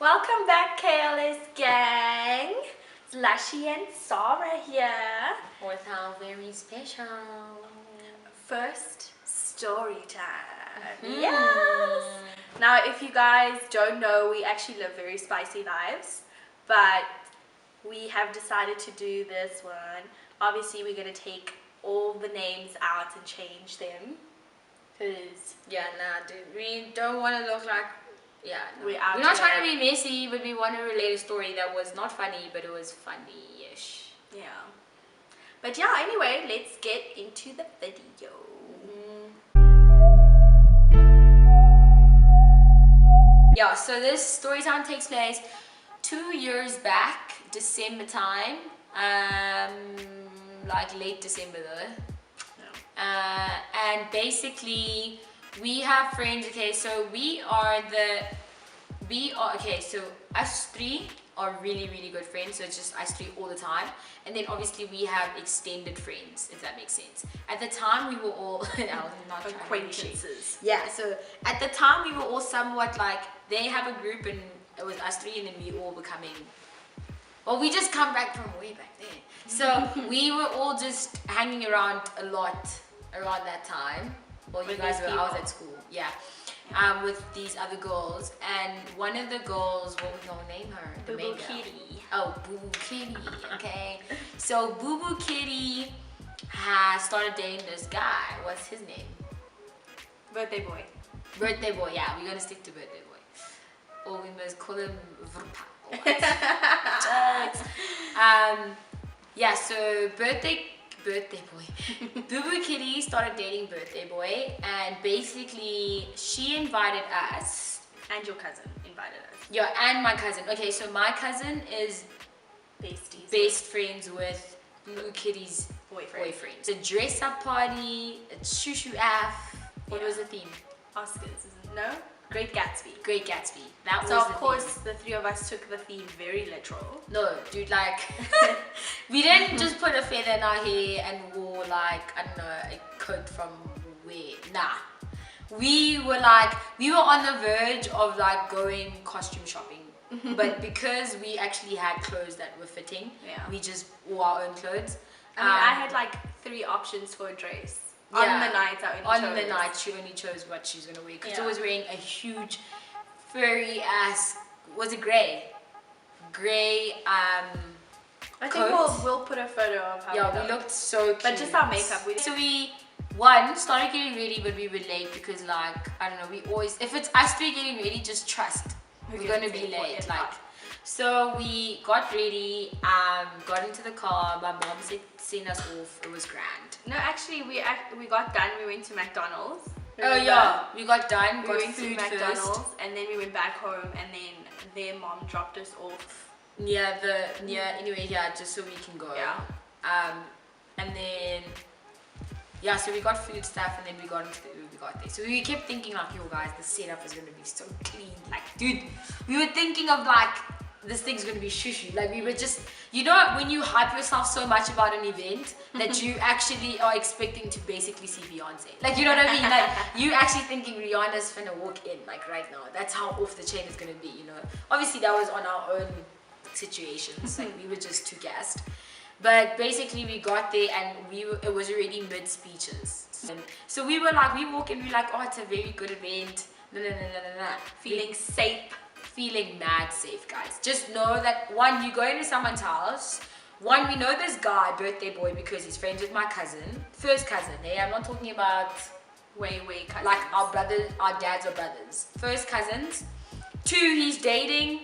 Welcome back, KLS gang. It's Lashy and Sahrah here. With our very special First story time. Yes. Now, if you guys don't know, we actually live very spicy lives, but we have decided to do this one. Obviously, we're gonna take all the names out and change them, cause dude, we don't want to look like we're not trying to be messy, but we want to relate a story that was not funny, but it was funny-ish. Yeah. But yeah, anyway, let's get into the video. Yeah, so this story time takes place 2 years back, December time, like late December though. Yeah. And basically we have friends. Okay, so so us three are really good friends, so it's just us three all the time. And then obviously we have extended friends, if that makes sense. At the time we were all not acquaintances. Yeah, so at the time we were all somewhat like, they have a group and it was us three, and then we all becoming, well, we just come back from way back then. So we were all just hanging around a lot around that time. Well, you guys were, I was at school, yeah. With these other girls, and one of the girls, what was gonna name her? Boo Boo Kitty. Oh, Boo Boo Kitty. Okay, so Boo Boo Kitty has started dating this guy. What's his name? Birthday boy. Birthday boy. Yeah, we're gonna stick to birthday boy, or we must call him Vrpa. Yeah. So birthday boy. Boo Boo Kitty started dating birthday boy, and basically she invited us. And your cousin invited us. Yeah, and my cousin. Okay, so my cousin is Besties. best friends with Boo Boo Kitty's boyfriend. It's a dress up party, it's shoo af. What was the theme? Oscars, isn't it? No? Great Gatsby. Great Gatsby. That was so of the course theme. the three of us took the theme very literal. No, dude, like we didn't just put a feather in our hair and wore like, I don't know, a coat from where. Nah. We were on the verge of like going costume shopping. But because we actually had clothes that were fitting, we just wore our own clothes. I mean, I had like 3 options for a dress. On the night she only chose what she's gonna wear, because I was wearing a huge furry ass, was it grey I think coat. we'll put a photo of how we looked so cute. But just our makeup. So we started getting ready, but we were late because like, I don't know, we always, if it's us three getting ready, just trust we're gonna be late. So we got ready, got into the car, my mom sent us off, it was grand. No, actually we got done, we went to McDonald's. Remember? Oh yeah, we got done, we got went food to McDonald's first. And then we went back home, and then their mom dropped us off just so we can go. And then so we got food stuff, and then we got there. So we kept thinking like, yo guys, the setup is gonna be so clean. Like, dude, we were thinking of like, this thing's gonna be shushy. Like, we were just, you know, when you hype yourself so much about an event that you actually are expecting to basically see Beyonce. Like, you know what I mean? Like, you actually thinking Rihanna's finna walk in, like right now. That's how off the chain it's gonna be, you know. Obviously that was on our own situations. Like, we were just too gassed. But basically we got there, and it was already mid speeches. So we were like, we walk in, we're like, oh, it's a very good event. Feeling safe. Feeling mad safe, guys. Just know that, one, you go into someone's house. One, we know this guy, birthday boy, because he's friends with my cousin. First cousin, hey? I'm not talking about way cousins. like our brothers, our dads are brothers. First cousins. 2, he's dating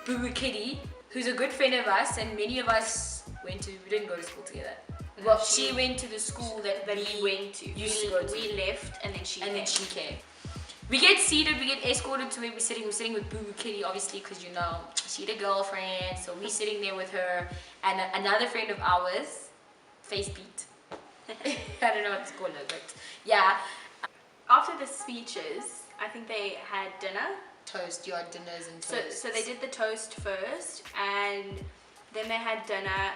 Boo Boo Kitty, who's a good friend of us, and many of us we didn't go to school together. Well, she went to the school that we went to. We left, and then she came. We get seated, we get escorted to where we're sitting. We're sitting with Boo Boo Kitty, obviously, because, you know, she had a girlfriend. So we're sitting there with her and another friend of ours, Face Beat. I don't know what to call her, but yeah. After the speeches, I think they had dinner. Toast, you had dinners and toast. So they did the toast first, and then they had dinner.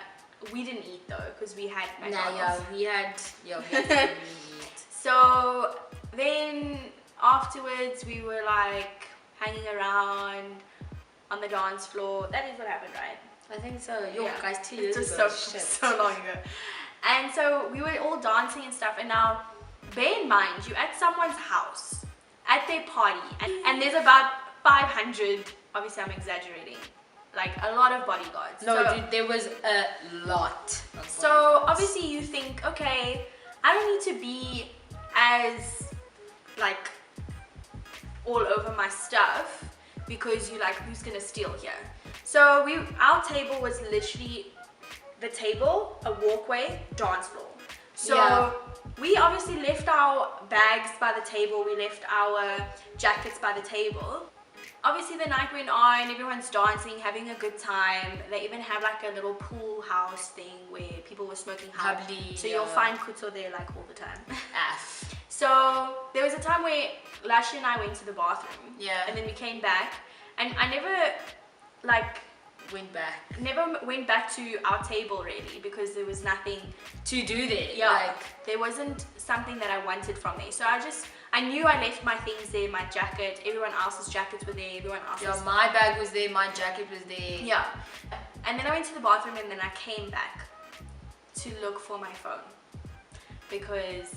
We didn't eat though, because we had McDonald's. We had eat. So then afterwards we were like hanging around, on the dance floor. That is what happened, right? I think so. Yo, Yeah. guys, 2 It's years just ago. so long ago. And so we were all dancing and stuff, and now bear in mind you're at someone's house at their party, and there's about 500, obviously I'm exaggerating, like a lot of bodyguards. No, so, dude, there was a lot. So obviously you think, okay, I don't need to be as like all over my stuff, because you like, who's gonna steal here? So our table was literally the table, a walkway, dance floor. So we obviously left our bags by the table, we left our jackets by the table. Obviously the night went on, everyone's dancing, having a good time. They even have like a little pool house thing where people were smoking hub. So you'll find KHUTSO there like all the time. So there was a time where Lashi and I went to the bathroom. And then we came back, and I never went back to our table really, because there was nothing to do there. Like there wasn't something that I wanted from there. So I knew I left my things there, my jacket, everyone else's jackets were there, everyone else's. My bag was there, my jacket was there. And then I went to the bathroom, and then I came back to look for my phone, because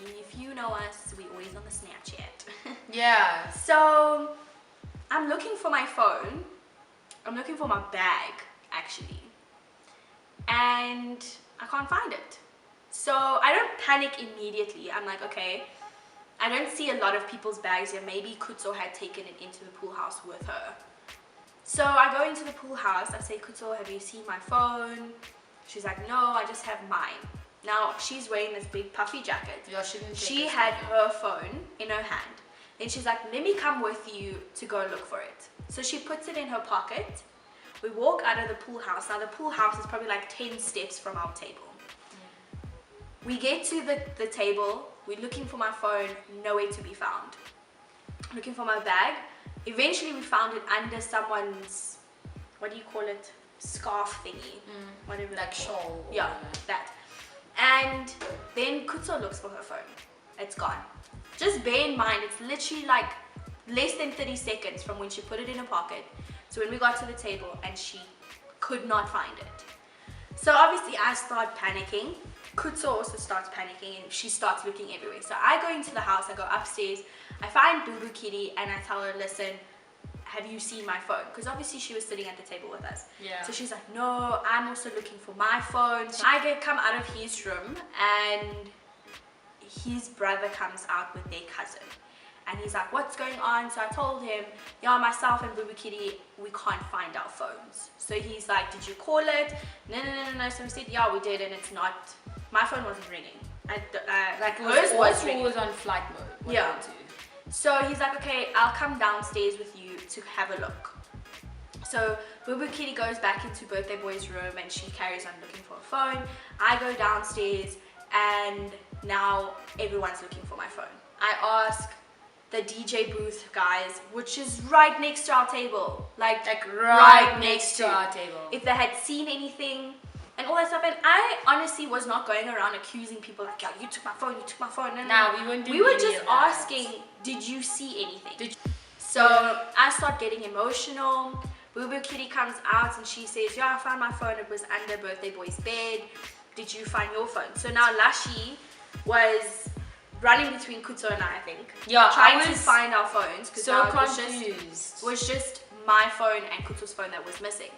if you know us, we always on the Snapchat. So I'm looking for my phone. I'm looking for my bag, actually, and I can't find it. So I don't panic immediately. I'm like, okay, I don't see a lot of people's bags here. Maybe KHUTSO had taken it into the pool house with her. So I go into the pool house. I say, KHUTSO, have you seen my phone? She's like, no, I just have mine. Now, she's wearing this big puffy jacket. She had her phone in her hand. And she's like, let me come with you to go look for it. So she puts it in her pocket. We walk out of the pool house. Now the pool house is probably like 10 steps from our table. We get to the table. We're looking for my phone. Nowhere to be found. Looking for my bag. Eventually we found it under someone's, what do you call it? Scarf thingy. Whatever. Like shawl. That. And then KHUTSO looks for her phone. It's gone. Just bear in mind, it's literally like less than 30 seconds from when she put it in her pocket. So when we got to the table, and she could not find it. So obviously I start panicking. KHUTSO also starts panicking, and she starts looking everywhere. So I go into the house, I go upstairs, I find Boo Boo Kitty, and I tell her, listen, have you seen my phone? Because obviously she was sitting at the table with us. So she's like, no, I'm also looking for my phone. So I come out of his room, and his brother comes out with their cousin, and he's like, what's going on? So I told him, myself and Boo Boo Kitty, we can't find our phones. So he's like, did you call it? No. So we said, we did, and it's not, my phone wasn't ringing. Like hers was ringing. It was on flight mode. So he's like, okay, I'll come downstairs with you to have a look. So Boo Boo Kitty goes back into Birthday Boy's room, and she carries on looking for a phone. I go downstairs, and now everyone's looking for my phone. I ask the DJ booth guys, which is right next to our table, like right next to our table, if they had seen anything and all that stuff. And I honestly was not going around accusing people like, you took my phone, No, we were just asking, did you see anything? So I start getting emotional. Boo Boo Kitty comes out, and she says, I found my phone, it was under Birthday Boy's bed. Did you find your phone? So now Lashi was running between KHUTSO and I think. Trying to find our phones, because so confused. Was just my phone and KHUTSO's phone that was missing.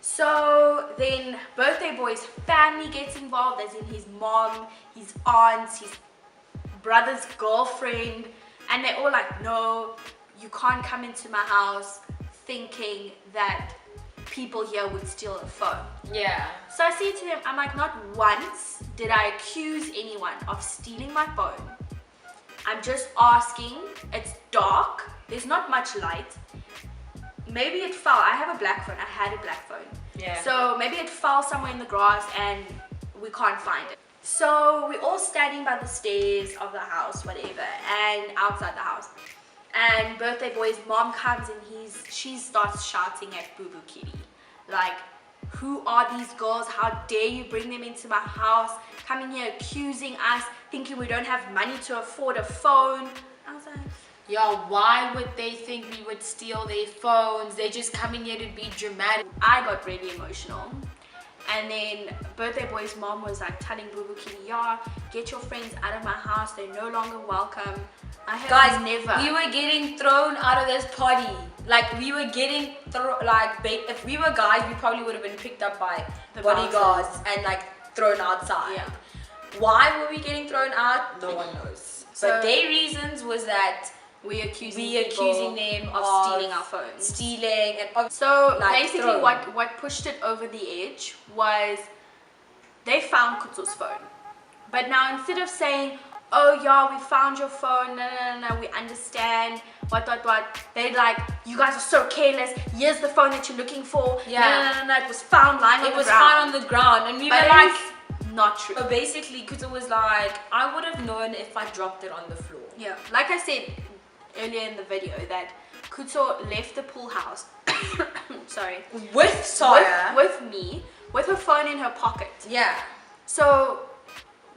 So then Birthday Boy's family gets involved, as in his mom, his aunts, his brother's girlfriend, and they're all like, no, you can't come into my house thinking that people here would steal a phone. So I say to them, I'm like, not once did I accuse anyone of stealing my phone. I'm just asking. It's dark, there's not much light. Maybe it fell. I have a black phone. I had a black phone. So maybe it fell somewhere in the grass and we can't find it. So we're all standing by the stairs of the house, whatever, and outside the house. And Birthday Boy's mom comes, and she starts shouting at Boo Boo Kitty, like, who are these girls? How dare you bring them into my house? Coming here accusing us, thinking we don't have money to afford a phone. I was like, Yeah, why would they think we would steal their phones? They're just coming here to be dramatic. I got really emotional. And then Birthday Boy's mom was like telling Boo Boo Kitty, yeah, get your friends out of my house. They're no longer welcome. I have Guys, never. we were getting thrown out of this party. Like, we were getting if we were guys, we probably would have been picked up by The bodyguards and like thrown outside. Yeah. Why were we getting thrown out? No one knows. So but their reasons was that we accusing them of stealing our phones. Stealing and so like basically throwing. what pushed it over the edge was they found KHUTSO's phone. But now instead of saying, oh yeah, we found your phone, no, we understand, what, they're like, you guys are so careless, here's the phone that you're looking for, Yeah. no, it was found lying on the ground. It was found on the ground, and we But were it like, is not true. so basically, KHUTSO was like, I would have known if I dropped it on the floor. Yeah, like I said earlier in the video, that KHUTSO left the pool house, sorry, With Sahrah. with me, with her phone in her pocket. Yeah. So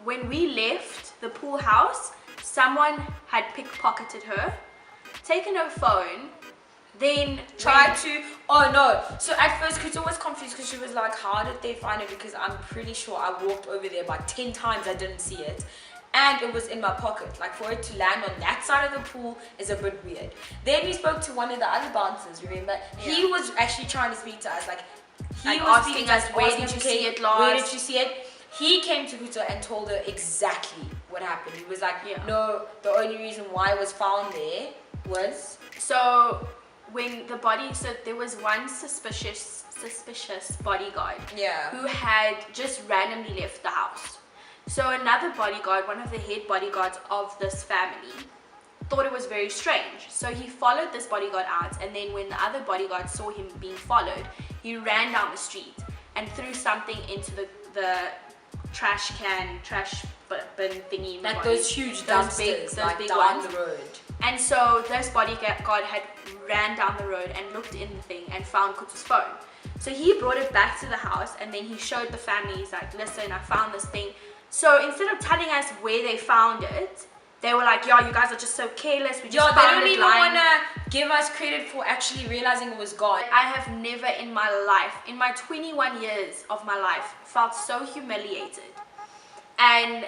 when we left the pool house, someone had pickpocketed her, taken her phone, then Tried to, oh no. So at first KHUTSO was confused because she was like, how did they find it? Because I'm pretty sure I walked over there about 10 times, I didn't see it. And it was in my pocket. Like, for it to land on that side of the pool is a bit weird. Then we spoke to one of the other bouncers, remember? He was actually trying to speak to us. Like, he was asking us, where did you see it last? Where did you see it? He came to KHUTSO and told her exactly what happened. He was like, no, the only reason why it was found there was... So when the body, so there was one suspicious bodyguard who had just randomly left the house. So another bodyguard, one of the head bodyguards of this family, thought it was very strange. So he followed this bodyguard out, and then when the other bodyguard saw him being followed, he ran down the street and threw something into the trash bin thingy. Like those huge dumpsters, those like big down ones. the road. And so this bodyguard had ran down the road and looked in the thing and found KHUTSO's phone. So he brought it back to the house, and then he showed the family. He's like, listen, I found this thing. So instead of telling us where they found it, they were like, yo, you guys are just so careless. We just they found don't it even lying. want to give us credit for actually realizing it was gone. I have never in my life, in my 21 years of my life, felt so humiliated. And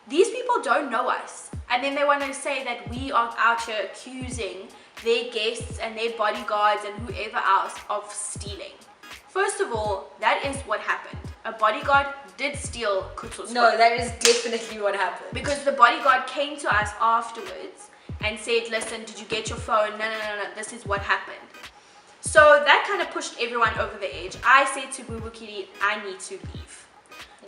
these people don't know us. And then they want to say that we are out here accusing their guests and their bodyguards and whoever else of stealing. First of all, that is what happened. A bodyguard did steal KHUTSO's No, phone. that is definitely what happened. Because the bodyguard came to us afterwards and said, listen, did you get your phone? No, this is what happened. So that kind of pushed everyone over the edge. I said to Boo Boo Kitty, I need to leave.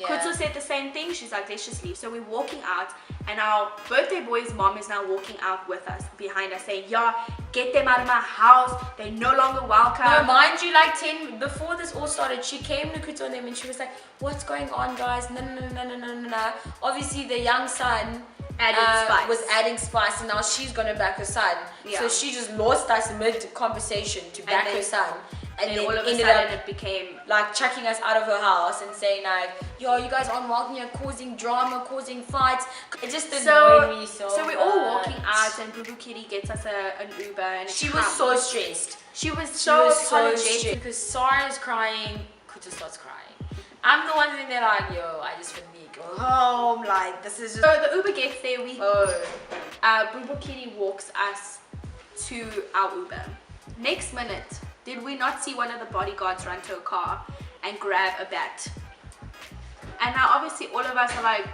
KHUTSO said the same thing. She's like, let's just leave. So we're walking out, and our birthday boy's mom is now walking out with us, behind us, saying, yeah, get them out of my house. They're no longer welcome. No, mind you, like before this all started, she came to KHUTSO and them and she was like, what's going on, guys? No. Obviously, the young son was adding spice, and now she's gonna back her son. Yeah. So she just lost us mid-conversation to back her son. And then all of a ended sudden up it became like chucking us out of her house and saying like, yo, you guys aren't welcome here, causing drama, causing fights. It just annoyed me so we're all walking out, and Boo Boo Kitty gets us an Uber, and she was so stressed. She was so stressed because Sahrah is crying, KHUTSO starts crying. I'm the one sitting there like, yo, I just want me to go home, like this is just... So the Uber gets there, Boo Boo Kitty walks us to our Uber. Next minute, did we not see one of the bodyguards run to a car and grab a bat? And now obviously all of us are like,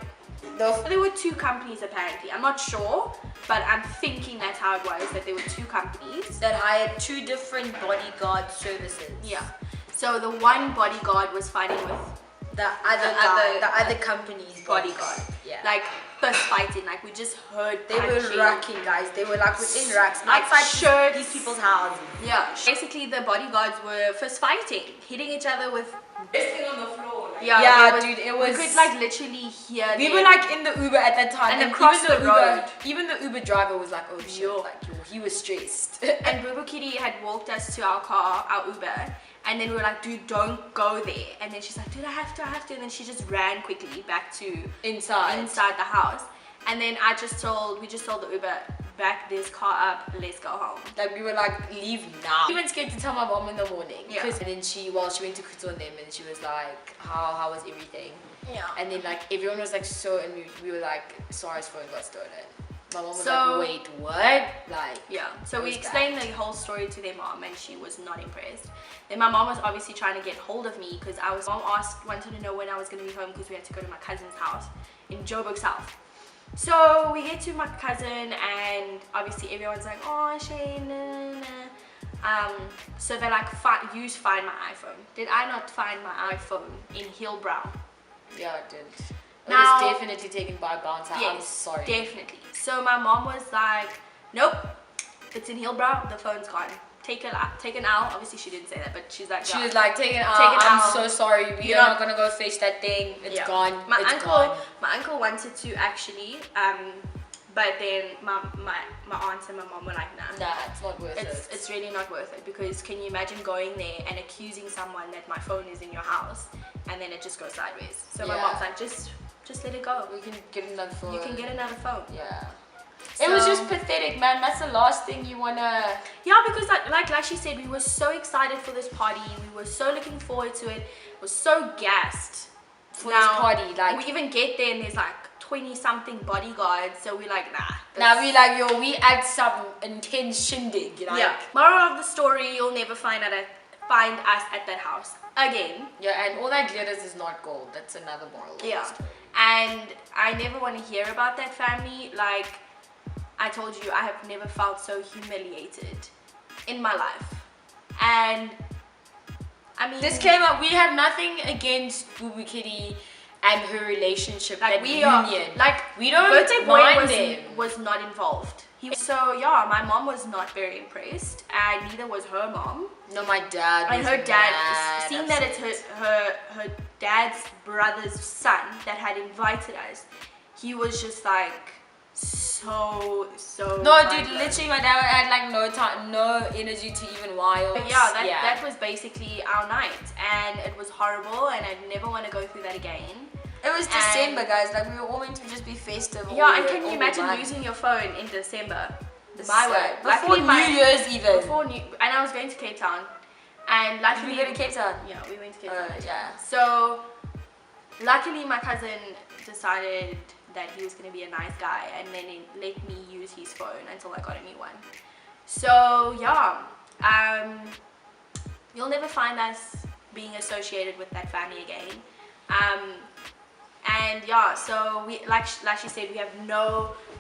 there were two companies apparently. I'm not sure, but I'm thinking that's how it was, that there were two companies that hired two different bodyguard services. Yeah. So the one bodyguard was fighting with the other company's bodyguard. Yeah. Like first fighting, like we just heard they were racking, guys. They were like within racks, like outside these people's houses. Yeah. Basically, the bodyguards were first fighting, hitting each other with resting on the floor. Like. Dude, it was. We could like literally hear. We were like in the Uber at that time, and across the road. Even the Uber driver was like, "Oh shit!" Like he was stressed. And Boo Boo Kitty had walked us to our car, our Uber. And then we were like, dude, don't go there. And then she's like, dude, I have to. And then she just ran quickly back to inside the house. And then we just told the Uber, back this car up, let's go home. Like we were like, leave now. I even scared to tell my mom in the morning. Yeah. And then she went to KHUTSO and them, and she was like, how was everything? Yeah. And then like everyone was like so amused. We were like, Sahrah's phone got stolen. My mom was So- like, wait, what? Like, Yeah, so it we was explained the whole story to their mom and she was not impressed. Then my mom was obviously trying to get hold of me because mom wanted to know when I was going to be home because we had to go to my cousin's house in Joburg South. So we get to my cousin and obviously everyone's like, oh Shane, nah, nah. So they like find my iPhone. Did I not find my iPhone in Hillbrow? yeah, I did. It Now- was definitely taken by a bouncer. I'm Yes, sorry. definitely. So my mom was like, nope, it's in Hillbrow, the phone's gone. Take an L. Obviously she didn't say that, but she's like, She yeah. was like, take it out. Take it I'm out. so sorry. We're not gonna go fetch that thing. It's Yeah. gone. My it's uncle, gone. my uncle wanted to actually, but then my aunt and my mom were like, nah. Nah, it's not worth it. It's really not worth it because can you imagine going there and accusing someone that my phone is in your house and then it just goes sideways. So my Yeah. mom's like, just let it go. We can get another phone. You can get another phone. Yeah. It was So- just pathetic, man. That's the last thing you wanna. Yeah, because like she said, we were so excited for this party. We were so looking forward to it. We're so gassed For this party, like- we even get there and there's like 20 something bodyguards. So we're like, nah. Now we like, yo, we at some intense shindig, like. Yeah. Moral of the story: you'll never find us at that house again. Yeah, and all that glitters is not gold. That's another moral of the Yeah. story. And I never want to hear about that family. Like I told you, I have never felt so humiliated in my life. And I mean, This came up. We have nothing against Boo Kitty and her relationship. like that we union. are like we don't birthday boy mind them. was not involved. So yeah, my mom was not very impressed, and neither was her mom. No, my dad. And was her dad, mad seeing that upset. it's her dad's brother's son that had invited us, he was just like so. No, mind dude, blown. literally, my dad had like no time, no energy to even wild. But yeah, that was basically our night, and it was horrible, and I'd never want to go through that again. It was December, guys. Like we were all meant to just be festive. Yeah, and can you imagine losing your phone in December? My word. Before New Year's even. And I was going to Cape Town, and Did luckily we go to Cape Town? Yeah, we went to Cape Town. Yeah. So luckily my cousin decided that he was going to be a nice guy and then he let me use his phone until I got a new one. So yeah, you'll never find us being associated with that family again. And yeah, so we like she said, we have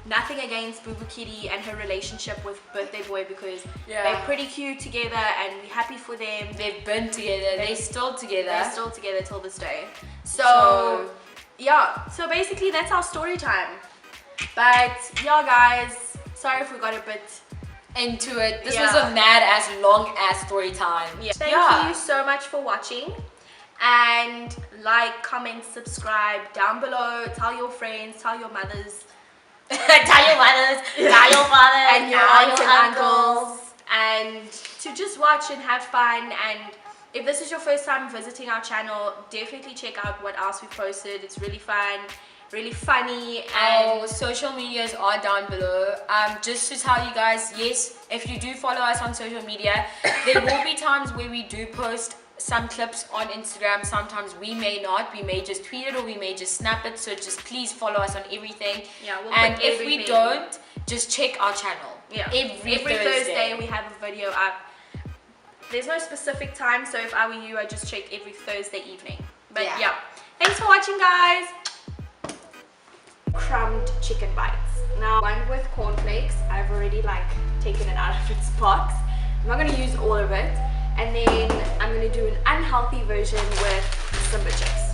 nothing against Boo Boo Kitty and her relationship with Birthday Boy because they're pretty cute together and we're happy for them. They've been together. They're still together. They're still together till this day. So yeah, so basically that's our story time. But yeah, guys, sorry if we got a bit into it. This was a mad ass, long ass story time. Yeah. Thank you so much for watching. And like, comment, subscribe down below. Tell your friends, tell your mothers, Tell your mothers, tell your fathers, and your aunts and uncles, and to just watch and have fun. And if this is your first time visiting our channel, definitely check out what else we posted. It's really fun, really funny, and our social medias are down below. Just to tell you guys, yes, if you do follow us on social media, there will be times where we do post some clips on Instagram. Sometimes we may not. We may just tweet it or we may just snap it. So just please follow us on everything. yeah, we'll And put if we don't, just check our channel. Yeah, Every Thursday we have a video up. There's no specific time, so if I were you, I'd just check every Thursday evening. But yeah, thanks for watching, guys. Crumbed chicken bites. Now, one with cornflakes. I've already taken it out of its box. I'm not going to use all of it. And then I'm going to do an unhealthy version with Simba chips.